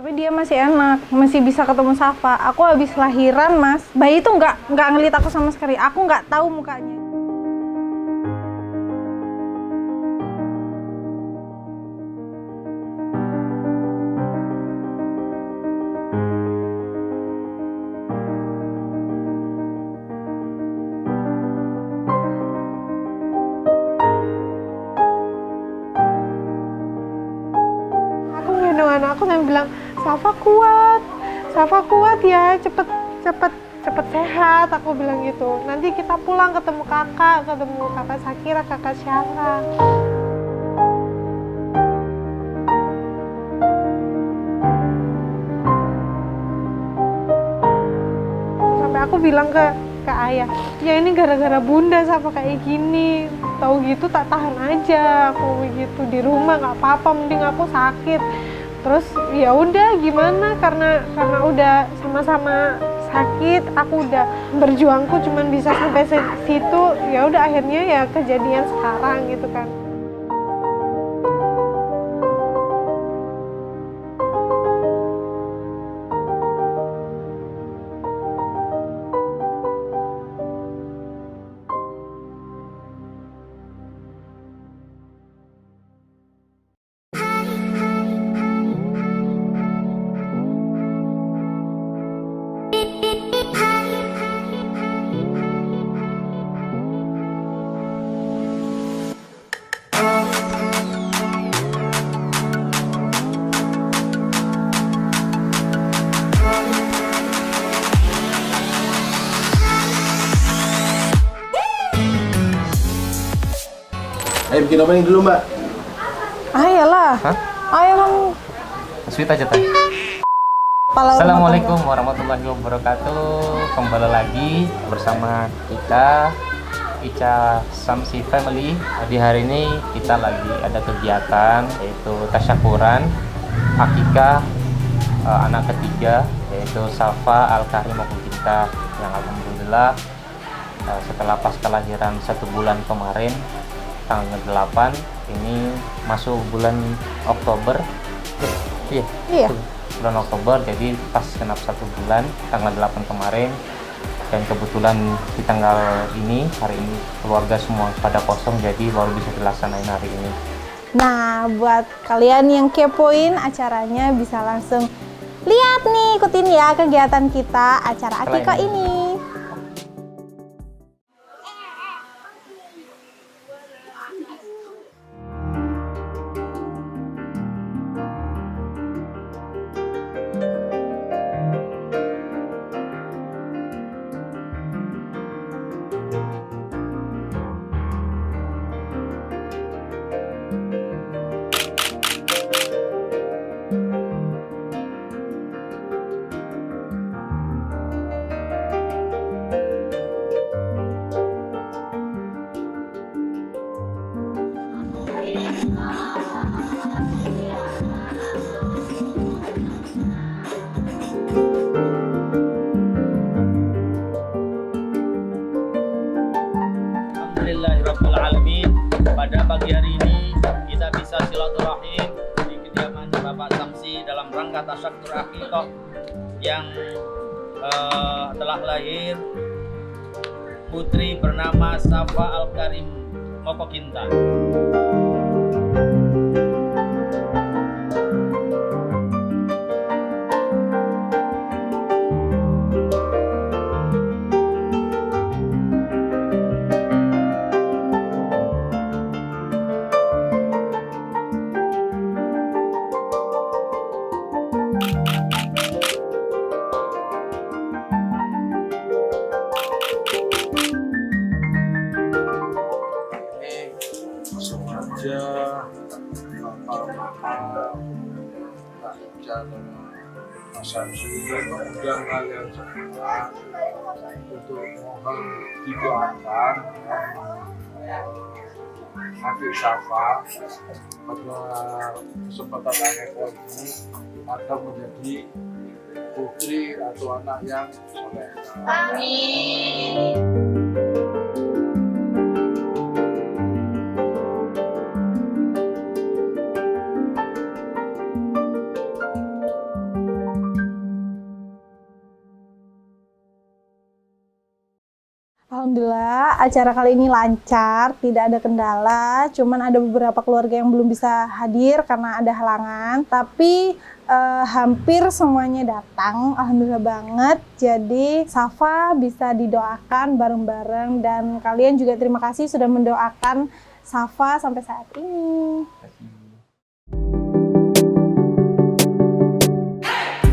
Tapi dia masih enak, masih bisa ketemu Safa. Aku habis lahiran, Mas. Bayi itu nggak ngeliat aku sama sekali. Aku nggak tahu mukanya. Aku yang bilang, Safa kuat ya, cepet sehat, aku bilang gitu. Nanti kita pulang ketemu kakak Sakira, kakak Syara. Sampai aku bilang ke ayah, ya ini gara-gara bunda Safa kayak gini. Tahu gitu tak tahan aja, aku begitu di rumah nggak apa-apa, mending aku sakit. Terus ya udah gimana, karena udah sama-sama sakit, aku udah berjuangku cuman bisa sampai situ, ya udah akhirnya ya kejadian sekarang gitu kan. Ayo bikin opening dulu, Mbak. Ayolah. Hah? Ayo bang. Sweet aja tadi. Assalamualaikum warahmatullahi wabarakatuh. Kembali lagi bersama kita Ica Samsi Family. Di hari ini kita lagi ada kegiatan yaitu tasyakuran akikah anak ketiga yaitu Safa Al-Karim kita yang alhamdulillah setelah pas kelahiran 1 bulan kemarin tanggal 8 ini masuk bulan Oktober. Iya. Bulan Oktober, jadi pas genap 1 bulan tanggal 8 kemarin, dan kebetulan di tanggal ini hari ini keluarga semua pada kosong, jadi baru bisa dilaksanain hari ini. Nah, buat kalian yang kepoin acaranya bisa langsung lihat nih, ikutin ya kegiatan kita acara akikah ini. Alhamdulillahirrahmanirrahim. Pada pagi hari ini kita bisa silaturahim di kediaman Bapak Samsi dalam rangka tasyakur akikah yang telah lahir putri bernama Safa Al-Karim Mokokinta. Mas Samsi mengundang kalian semua untuk mohon didoakan adik Safa pada kesempatan akikah ini akan menjadi putri atau anak yang soleh. Amin. Alhamdulillah acara kali ini lancar, tidak ada kendala. Cuman ada beberapa keluarga yang belum bisa hadir karena ada halangan. Tapi hampir semuanya datang, alhamdulillah banget. Jadi Safa bisa didoakan bareng-bareng dan kalian juga terima kasih sudah mendoakan Safa sampai saat ini.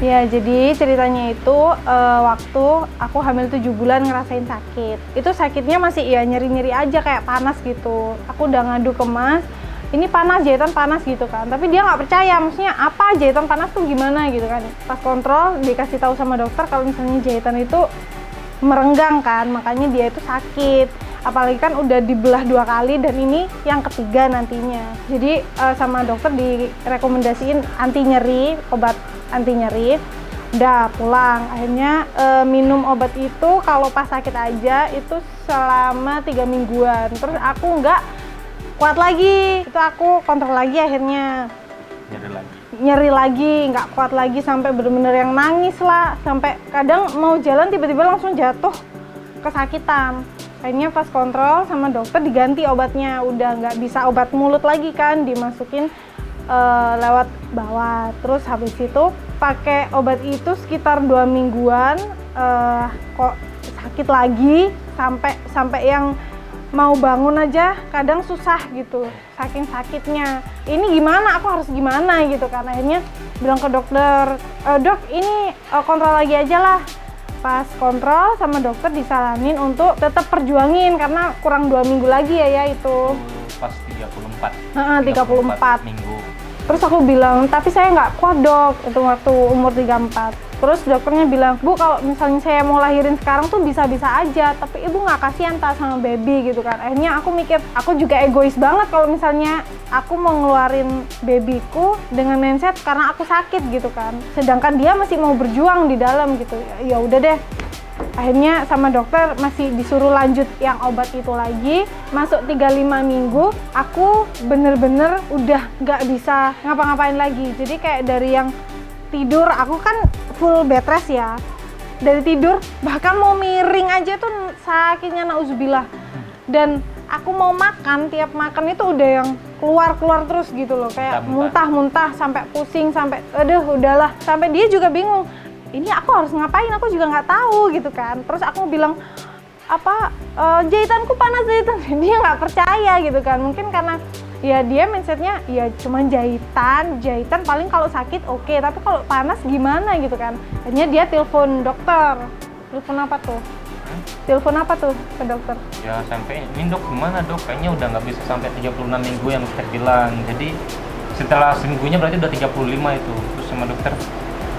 Ya, jadi ceritanya itu waktu aku hamil 7 bulan ngerasain sakit. Itu sakitnya masih ya nyeri-nyeri aja kayak panas gitu. Aku udah ngadu ke Mas, ini panas, jahitan panas gitu kan. Tapi dia nggak percaya, maksudnya apa jahitan panas tuh gimana gitu kan. Pas kontrol dikasih tahu sama dokter kalau misalnya jahitan itu merenggang kan, makanya dia itu sakit. Apalagi kan udah dibelah 2 kali dan ini yang ketiga nantinya. Jadi sama dokter direkomendasiin anti nyeri, obat anti nyeri. Udah pulang, akhirnya minum obat itu kalau pas sakit aja itu selama 3 mingguan. Terus aku nggak kuat lagi, itu aku kontrol lagi akhirnya. Nyeri lagi, nggak kuat lagi sampai bener-bener yang nangis lah. Sampai kadang mau jalan tiba-tiba langsung jatuh kesakitan. Akhirnya pas kontrol sama dokter diganti obatnya, udah nggak bisa obat mulut lagi kan, dimasukin lewat bawah. Terus habis itu pakai obat itu sekitar 2 mingguan, kok sakit lagi sampai yang mau bangun aja kadang susah gitu, saking sakitnya. Ini gimana, aku harus gimana gitu kan. Akhirnya bilang ke dokter, dok ini kontrol lagi aja lah. Pas kontrol sama dokter disaranin untuk tetap perjuangin karena kurang 2 minggu lagi ya itu. Pas 34. 34 minggu. Terus aku bilang, tapi saya nggak kuat dok, itu waktu umur 34. Terus dokternya bilang, Bu kalau misalnya saya mau lahirin sekarang tuh bisa-bisa aja, tapi ibu nggak kasihan tak sama baby gitu kan. Akhirnya aku mikir, aku juga egois banget kalau misalnya aku mau ngeluarin babyku dengan mindset karena aku sakit gitu kan. Sedangkan dia masih mau berjuang di dalam gitu. Ya udah deh. Akhirnya sama dokter masih disuruh lanjut yang obat itu lagi. Masuk 35 minggu, aku bener-bener udah nggak bisa ngapa-ngapain lagi. Jadi kayak dari yang tidur, aku kan full bed rest ya. Dari tidur, bahkan mau miring aja tuh sakitnya nauzubillah. Dan aku mau makan, tiap makan itu udah yang keluar-keluar terus gitu loh. Kayak muntah-muntah, sampai pusing, sampai aduh udahlah. Sampai dia juga bingung. Ini aku harus ngapain, aku juga nggak tahu gitu kan. Terus aku bilang, jahitanku panas jahitan. Dia nggak percaya gitu kan. Mungkin karena ya dia mindsetnya ya cuma jahitan paling kalau sakit oke, tapi kalau panas gimana gitu kan. Akhirnya dia telepon dokter. Telepon apa tuh? Telepon apa tuh ke dokter? Ya sampai, ini dok gimana dok? Kayaknya udah nggak bisa sampai 36 minggu yang dokter bilang. Jadi setelah seminggunya berarti udah 35 itu. Terus sama dokter,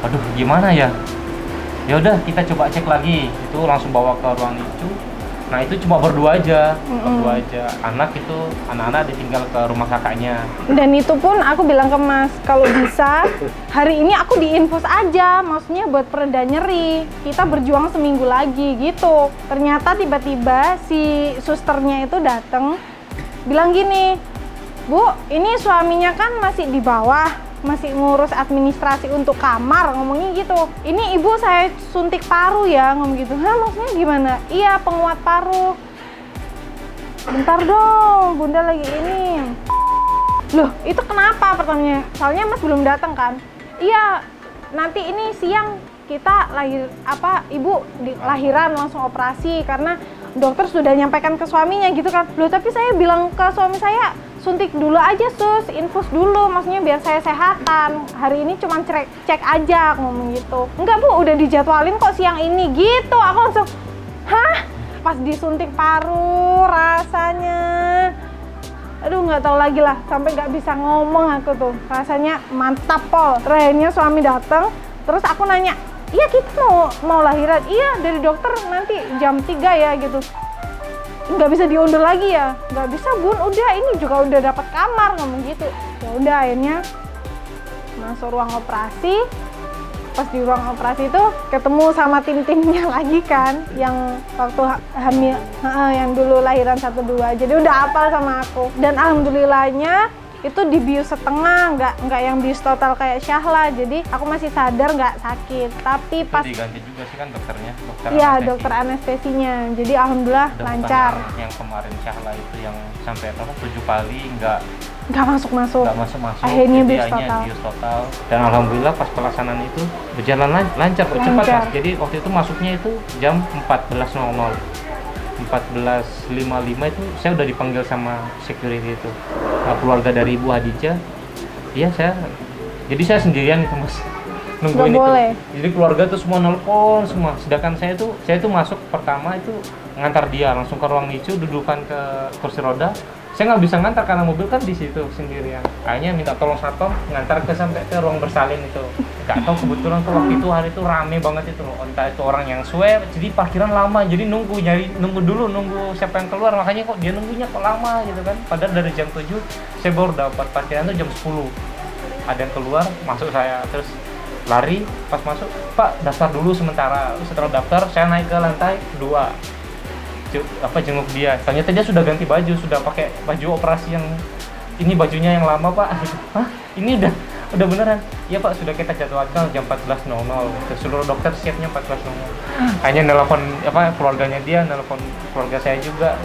aduh gimana ya? Ya udah kita coba cek lagi. Itu langsung bawa ke ruang ICU. Nah itu cuma berdua aja. Anak-anak ditinggal ke rumah kakaknya. Dan itu pun aku bilang ke Mas, kalau bisa hari ini aku diinfus aja, maksudnya buat pereda nyeri. Kita berjuang seminggu lagi gitu. Ternyata tiba-tiba si susternya itu datang, bilang gini, Bu, ini suaminya kan masih di bawah, masih ngurus administrasi untuk kamar, ngomongnya gitu. Ini ibu saya suntik paru ya, ngomong gitu. Hah, maksudnya gimana? Iya, penguat paru. Bentar dong, bunda lagi ini. Loh, itu kenapa pertanyaannya? Soalnya Mas belum datang kan? Iya, nanti ini siang kita ibu lahiran langsung operasi karena dokter sudah nyampaikan ke suaminya gitu kan. Loh, tapi saya bilang ke suami saya, suntik dulu aja sus, infus dulu, maksudnya biar saya sehatan. Hari ini cuma cek aja, ngomong gitu. Enggak Bu, udah dijadwalin kok siang ini gitu. Aku langsung, hah? Pas disuntik paru rasanya, aduh nggak tahu lagi lah, sampai nggak bisa ngomong aku tuh. Rasanya mantap pol. Terakhirnya suami datang, terus aku nanya, iya kita mau lahiran? Iya dari dokter nanti jam 3 ya gitu. Nggak bisa diundur lagi ya? Nggak bisa bun, udah ini juga udah dapat kamar, ngomong gitu. Ya udah akhirnya masuk ruang operasi. Pas di ruang operasi itu ketemu sama tim-timnya lagi kan, yang waktu hamil, yang dulu lahiran 1-2, jadi udah hafal sama aku. Dan alhamdulillahnya itu dibius setengah, nggak yang bius total kayak Syahla. Jadi aku masih sadar nggak sakit. Tapi Itu pas diganti juga sih kan dokternya, iya anestesi. dokter anestesinya. Jadi alhamdulillah Udah lancar. bukan yang kemarin Syahla itu yang sampai 7 kali Nggak masuk-masuk. nggak masuk. Akhirnya Jadi bius akhirnya total. bius total. Dan alhamdulillah pas pelaksanaan itu berjalan lancar, kok cepat Lancar. Mas. Jadi waktu itu masuknya itu jam 14.00. 14.55 itu saya udah dipanggil sama security itu. Nah, keluarga dari Ibu Hadijah, iya jadi saya sendirian itu Mas, nungguin Nggak boleh. itu. Jadi keluarga tuh semua nelpon semua, sedangkan saya tuh masuk pertama itu ngantar dia langsung ke ruang NICU, dudukan ke kursi roda. Saya nggak bisa ngantar karena mobil kan di situ sendirian. Akhirnya minta tolong satpam ngantar sampai ke ruang bersalin itu. Nggak tahu kebetulan tuh waktu itu hari itu rame banget itu loh. Entah itu orang yang swab, jadi parkiran lama. Jadi nunggu siapa yang keluar. Makanya kok dia nunggunya kok lama gitu kan. Padahal dari jam 7 saya baru dapat parkiran tuh jam 10. Ada yang keluar, masuk saya terus lari. Pas masuk, Pak daftar dulu sementara. Setelah daftar saya naik ke lantai 2. Jenguk dia, ternyata dia sudah ganti baju, sudah pakai baju operasi yang ini bajunya yang lama Pak. Hah? Ini udah beneran? Iya Pak, sudah kita jadwalkan jam 14.00. Seluruh dokter siapnya 14.00. Hanya nelpon keluarganya dia, nelpon keluarga saya juga.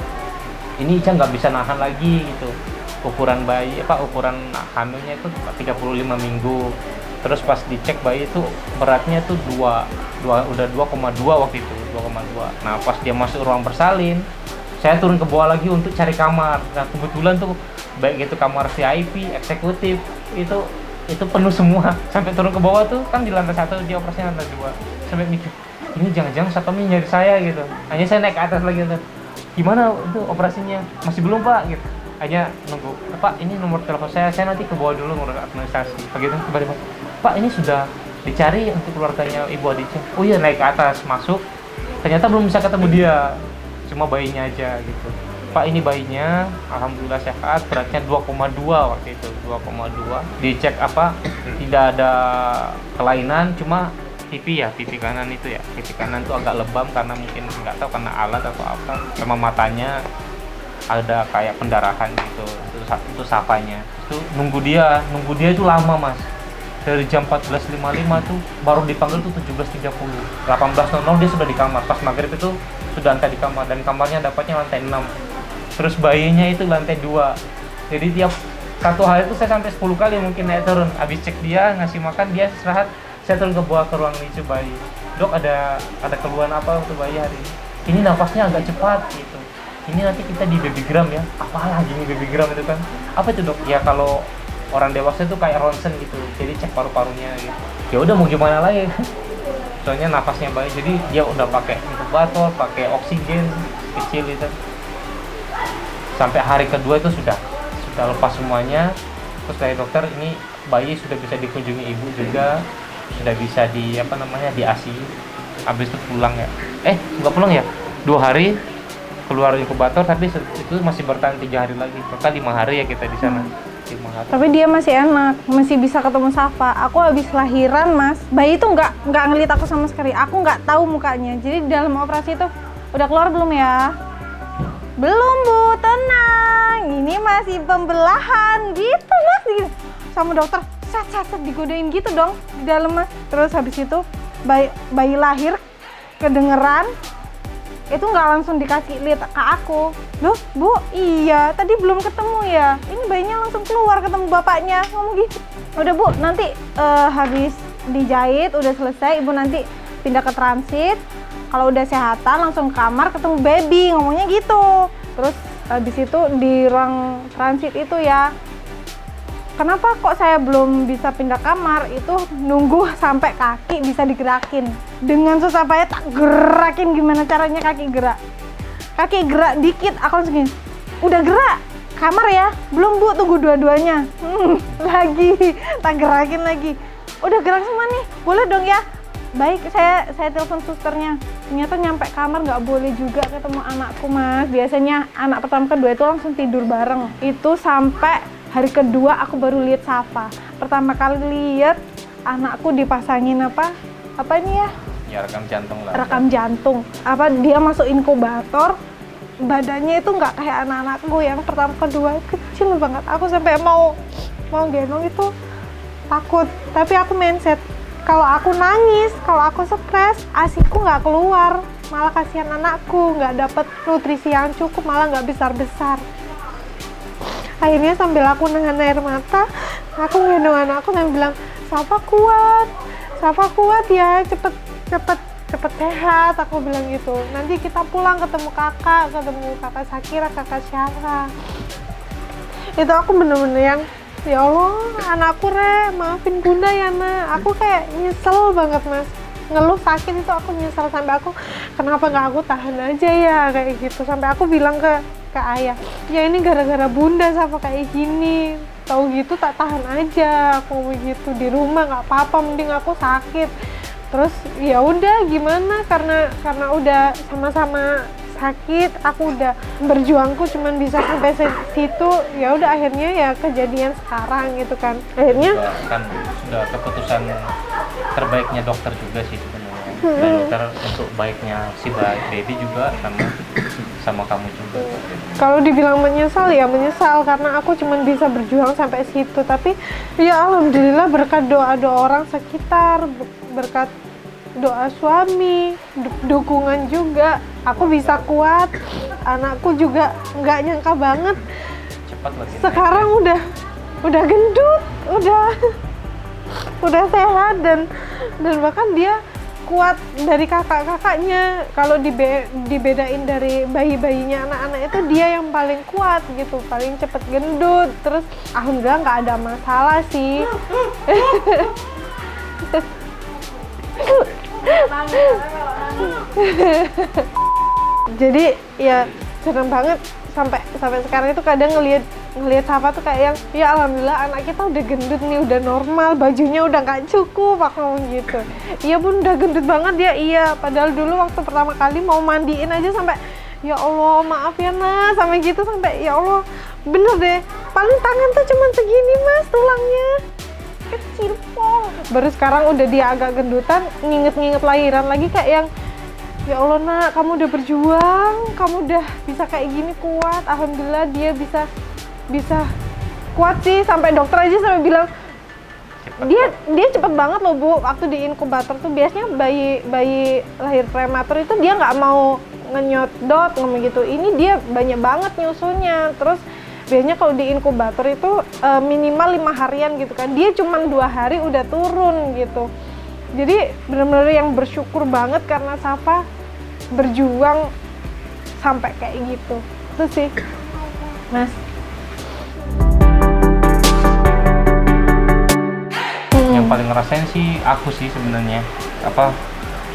Ini Ica nggak bisa nahan lagi gitu. Ukuran hamilnya itu 35 minggu. Terus pas dicek bayi itu beratnya tuh udah 2,2 waktu itu, 2,2. Nah pas dia masuk ruang bersalin, saya turun ke bawah lagi untuk cari kamar. Nah kebetulan tuh baik itu kamar VIP, eksekutif itu penuh semua. Sampai turun ke bawah tuh kan di lantai 1, dia operasinya lantai 2. Sampai mikir, ini jangan-jangan satpamnya nyari saya gitu. Hanya saya naik ke atas lagi gitu. Gimana itu operasinya? Masih belum Pak gitu. Hanya nunggu, Pak ini nomor telepon saya nanti ke bawah dulu ngurus administrasi. Begitu tiba-tiba, Pak ini sudah dicari untuk keluarganya Ibu Hadijah. Oh iya, naik ke atas, masuk. Ternyata belum bisa ketemu dia, cuma bayinya aja gitu. Pak ini bayinya, alhamdulillah sehat, beratnya 2,2 waktu itu, 2,2. Dicek tidak ada kelainan, cuma pipi kanan itu ya. Pipi kanan tuh agak lebam karena mungkin nggak tahu karena alat atau apa. Sama matanya ada kayak pendarahan gitu. Itu Safanya. Itu nunggu dia itu lama Mas. Dari jam 14.55 tuh baru dipanggil tuh 17.30. 18.00 dia sudah di kamar. Pas maghrib itu sudah angkat di kamar dan kamarnya dapatnya lantai 6. Terus bayinya itu lantai 2. Jadi tiap satu hari itu saya sampai 10 kali mungkin naik turun. Habis cek dia, ngasih makan, dia istirahat, saya turun ke bawah ke ruang NICU bayi. Dok ada keluhan apa untuk bayi hari ini? Ini nafasnya agak cepat gitu. Ini nanti kita di babygram ya. Apalagi nih babygram itu kan? Apa itu Dok? Ya kalau orang dewasa itu kayak ronsen gitu, jadi cek paru-parunya gitu. Ya udah mau gimana lagi, soalnya nafasnya baik, jadi dia udah pakai inkubator, pakai oksigen kecil itu. Sampai hari kedua itu sudah lepas semuanya. Terus dari dokter ini bayi sudah bisa dikunjungi ibu juga, sudah bisa di di ASI. Habis itu pulang ya, nggak pulang ya, 2 hari keluar inkubator, tapi itu masih bertahan 3 hari lagi, total 5 hari ya kita di sana. Tapi dia masih enak, masih bisa ketemu Safa. Aku habis lahiran Mas, bayi itu nggak ngeliat aku sama sekali. Aku nggak tahu mukanya. Jadi di dalam operasi itu udah keluar belum ya? Belum Bu, tenang. Ini masih pembelahan gitu Mas, gitu. Sama dokter, set digodain gitu dong di dalam Mas. Terus habis itu bayi lahir kedengeran. Itu nggak langsung dikasih lihat ke aku. Loh Bu, iya tadi belum ketemu ya, ini bayinya langsung keluar ketemu bapaknya, ngomong gitu. Udah Bu, nanti habis dijahit udah selesai, Ibu nanti pindah ke transit. Kalau udah sehatan langsung ke kamar ketemu baby, ngomongnya gitu. Terus habis itu di ruang transit itu ya, kenapa kok saya belum bisa pindah kamar, itu nunggu sampai kaki bisa digerakin. Dengan susah payah tak gerakin, gimana caranya kaki gerak dikit, aku langsung gini, udah gerak, kamar ya? Belum Bu, tunggu dua-duanya. Lagi, tak gerakin lagi. Udah gerak semua nih, boleh dong ya? Baik, saya telepon susternya. Ternyata nyampe kamar nggak boleh juga ketemu anakku Mas. Biasanya anak pertama kedua itu langsung tidur bareng. Itu sampai hari kedua aku baru lihat Safa. Pertama kali lihat anakku dipasangin apa ini ya? Ya rekam jantung lah. Rekam jantung. Dia masuk inkubator, badannya itu nggak kayak anak-anakku yang pertama kedua, kecil banget. Aku sampai mau gendong itu takut. Tapi aku mindset, kalau aku nangis, kalau aku stres, ASIku nggak keluar, malah kasihan anakku, nggak dapat nutrisi yang cukup, malah nggak besar-besar. Akhirnya sambil aku nahan air mata, aku gendong anakku dan bilang, Safa kuat ya, cepet sehat, aku bilang gitu. Nanti kita pulang ketemu kakak Sakira, kakak Syara. Itu aku bener-bener yang, ya Allah, anakku maafin bunda ya nak. Aku kayak nyesel banget mas, ngeluh sakit itu aku nyesel, sampai aku kenapa nggak aku tahan aja ya kayak gitu. Sampai aku bilang ke ayah, ya ini gara-gara bunda sama kayak gini, tahu gitu tak tahan aja aku begitu di rumah, nggak apa-apa, mending aku sakit. Terus ya udah gimana, karena udah sama-sama sakit, aku udah berjuangku cuman bisa sampai situ, ya udah akhirnya ya kejadian sekarang gitu kan. Akhirnya kan sudah keputusan terbaiknya dokter juga sih sebenarnya. Dan dokter untuk baiknya si baby juga sama kamu juga. Kalau dibilang menyesal ya menyesal, karena aku cuman bisa berjuang sampai situ. Tapi ya alhamdulillah berkat doa orang sekitar, berkat doa suami, dukungan juga, aku bisa kuat. Anakku juga nggak nyangka banget Cepat lagi sekarang udah gendut, udah sehat, dan bahkan dia kuat dari kakak-kakaknya. Kalau dibedain dari bayi-bayinya anak-anak itu, dia yang paling kuat gitu, paling cepet gendut. Terus alhamdulillah nggak ada masalah sih. Jadi ya seneng banget sampai sekarang itu kadang ngelihat Safa tuh kayak yang, ya alhamdulillah anak kita udah gendut nih, udah normal, bajunya udah nggak cukup, aku ngomong gitu. Iya bun, udah gendut banget ya, iya. Padahal dulu waktu pertama kali mau mandiin aja sampai, ya Allah maaf ya nak, sampai gitu, sampai ya Allah bener deh, paling tangan tuh cuman segini mas, tulangnya kecil pol. Baru sekarang udah dia agak gendutan, nginget lahiran lagi kayak yang, ya Allah nak, kamu udah berjuang, kamu udah bisa kayak gini, kuat. Alhamdulillah dia bisa kuat sih, sampai dokter aja sampai bilang dia cepet banget loh bu. Waktu di inkubator tuh biasanya bayi lahir prematur itu dia nggak mau ngenyodot ngomong gitu, ini dia banyak banget nyusunya. Terus biasanya kalau di inkubator itu minimal 5 harian gitu kan, dia cuma 2 hari udah turun gitu. Jadi benar-benar yang bersyukur banget karena Safa berjuang sampai kayak gitu. Itu sih mas. Yang paling ngerasain sih aku sih sebenarnya,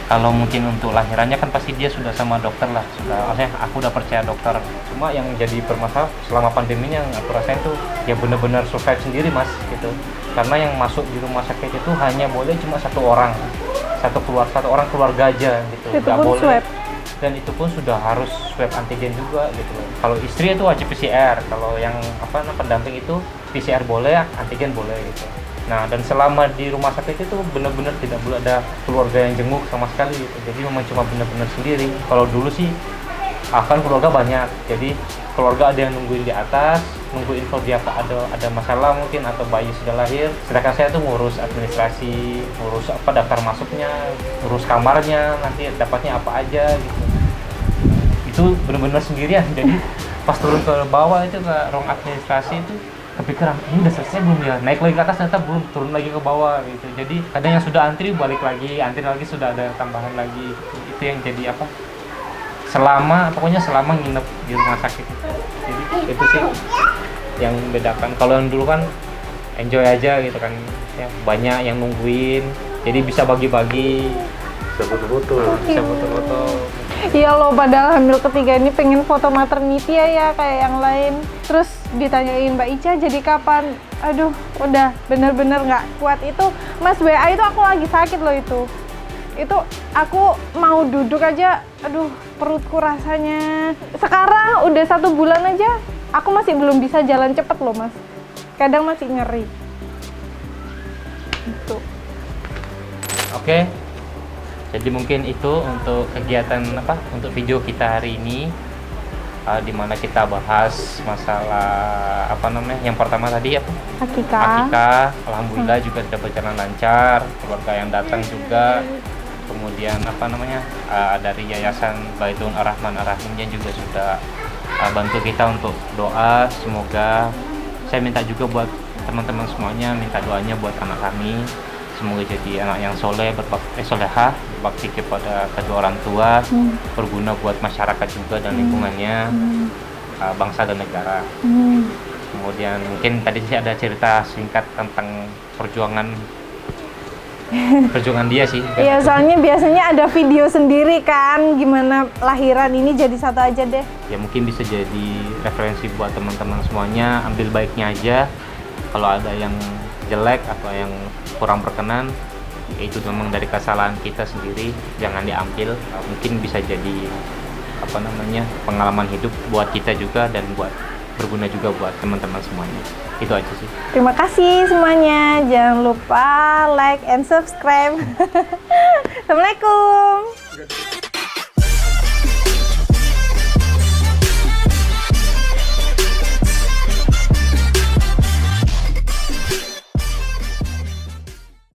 kalau mungkin untuk lahirannya kan pasti dia sudah sama dokter lah, maksudnya aku udah percaya dokter. Cuma yang jadi permasalahan selama pandemi yang aku rasain tuh ya benar-benar survive sendiri mas gitu. Karena yang masuk di rumah sakit itu hanya boleh cuma satu orang keluarga aja gitu, nggak boleh swab. Dan itu pun sudah harus swab antigen juga gitu. Kalau istri itu wajib PCR, kalau yang pendamping itu PCR boleh, antigen boleh gitu. Nah, dan selama di rumah sakit itu benar-benar tidak boleh ada keluarga yang jenguk sama sekali gitu. Jadi memang cuma benar-benar sendiri. Kalau dulu sih akan keluarga banyak, jadi keluarga ada yang nungguin di atas, nunggu info dia ada masalah mungkin atau bayi sudah lahir. Sedangkan saya tuh ngurus administrasi, ngurus daftar masuknya, ngurus kamarnya, nanti dapatnya apa aja gitu. Itu benar-benar sendirian. Jadi pas turun ke bawah itu ke ruang administrasi itu kepikiran, ini udah selesai belum ya? Naik lagi ke atas ternyata belum, turun lagi ke bawah gitu. Jadi kadang yang sudah antri balik lagi, antri lagi sudah ada tambahan lagi. Itu yang jadi selama nginep di rumah sakit itu. Jadi itu sih yang membedakan. Kalau yang dulu kan enjoy aja gitu kan, ya, banyak yang nungguin, jadi bisa bagi-bagi, bisa foto-foto. Iya loh, padahal hamil ketiga ini pengen foto maternity ya kayak yang lain. Terus ditanyain Mbak Ica jadi kapan? Aduh, udah bener-bener nggak kuat itu. Mas WA itu aku lagi sakit loh itu. Itu aku mau duduk aja, aduh perutku rasanya. Sekarang udah 1 bulan aja, aku masih belum bisa jalan cepet loh mas. Kadang masih nyeri. Gitu. Oke. Jadi mungkin itu untuk kegiatan untuk video kita hari ini. di mana kita bahas masalah apa namanya, yang pertama tadi apa? Akikah. Akikah. Alhamdulillah juga sudah berjalan lancar, keluarga yang datang juga. Kemudian apa namanya, dari Yayasan Baitul Ar-Rahman Ar-Rahimnya juga sudah bantu kita untuk doa. Semoga, saya minta juga buat teman-teman semuanya, minta doanya buat anak kami, semoga jadi anak yang soleh, solehah, berbakti kepada kedua orang tua, berguna buat masyarakat juga dan lingkungannya, bangsa dan negara. Kemudian mungkin tadi sih ada cerita singkat tentang perjuangan dia sih. Iya, soalnya biasanya ada video sendiri kan, gimana lahiran ini, jadi satu aja deh. Ya mungkin bisa jadi referensi buat teman-teman semuanya, ambil baiknya aja. Kalau ada yang jelek atau yang kurang berkenan, ya itu memang dari kesalahan kita sendiri, jangan diambil. Mungkin bisa jadi apa namanya, pengalaman hidup buat kita juga dan buat berguna juga buat teman-teman semuanya. Itu aja sih. Terima kasih semuanya, jangan lupa like and subscribe. Assalamualaikum.